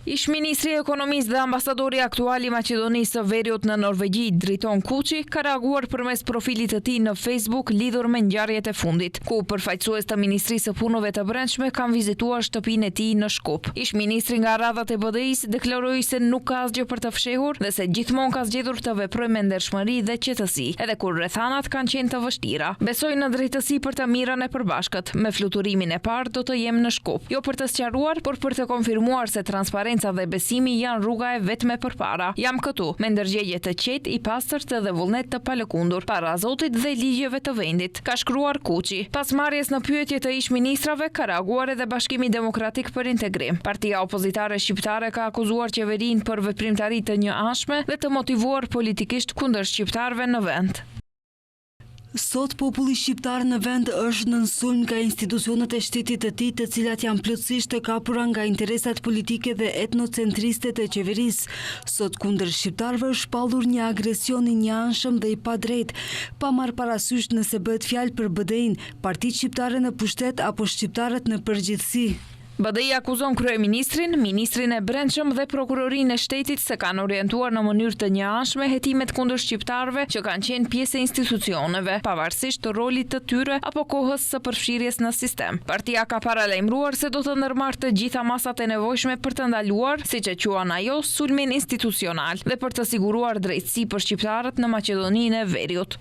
Ish ministri i ekonomisë dhe ambasadori aktual i Maqedonisë së Veriut në Norvegji, Driton Kuçi, ka reaguar përmes profilit të tij në Facebook lidhur me ngjarjet e fundit, ku përfaqësues të Ministrisë së Punëve të Brendshme kanë vizituar shtëpinë e tij në Shkup. Ish ministri nga radhat e BDI-s deklaroi se nuk ka asgjë për të fshehur dhe se gjithmonë ka zgjedhur të veprojë me ndershmëri dhe qetësi, edhe kur rrethanat kanë qenë të vështira. Besoj në drejtësi për të mirën e përbashkët. Me fluturimin e parë do të jem në Shkup, jo për të sqaruar, por për të konfirmuar se transparenca dhe besimi janë rruga e vetme përpara. Jam këtu, me ndërgjegje të qetë, i pastërt dhe vullnet të palëkundur, para Zotit dhe ligjeve të vendit, ka shkruar Kuçi. Pas marrjes në pyetje të ish ministrave, ka reaguar edhe Bashkimi Demokratik për Integrim. Partia opozitare shqiptare ka akuzuar qeverinë për veprimtari të njëanshme dhe të motivuar politikisht kundër shqiptarëve në vend. Sot populli shqiptar në vend është në sulm nga institucionet e shtetit të tij, të cilat janë plotësisht të kapura nga interesat politike dhe etnocentriste të qeverisë. Sot kundër shqiptarëve është shpallur një agresion i njëanshëm dhe i padrejtë, pa marrë parasysh nëse bëhet fjalë për BDI-n, partitë shqiptare në pushtet apo shqiptarët në përgjithësi. BDI akuzon kryeministrin, ministrin e Brendshëm dhe prokurorinë e shtetit se kanë orientuar në mënyrë të njëanshme hetimet kundër shqiptarëve që kanë qenë pjesë e institucioneve, pavarësisht të rolit të tyre apo kohës së përfshirjes në sistem. Partia ka paralajmëruar se do të ndërmarrë të gjitha masat e nevojshme për të ndaluar, siç e quan ajo, sulmin institucional dhe për të siguruar drejtësi për shqiptarët në Maqedoninë e Veriut.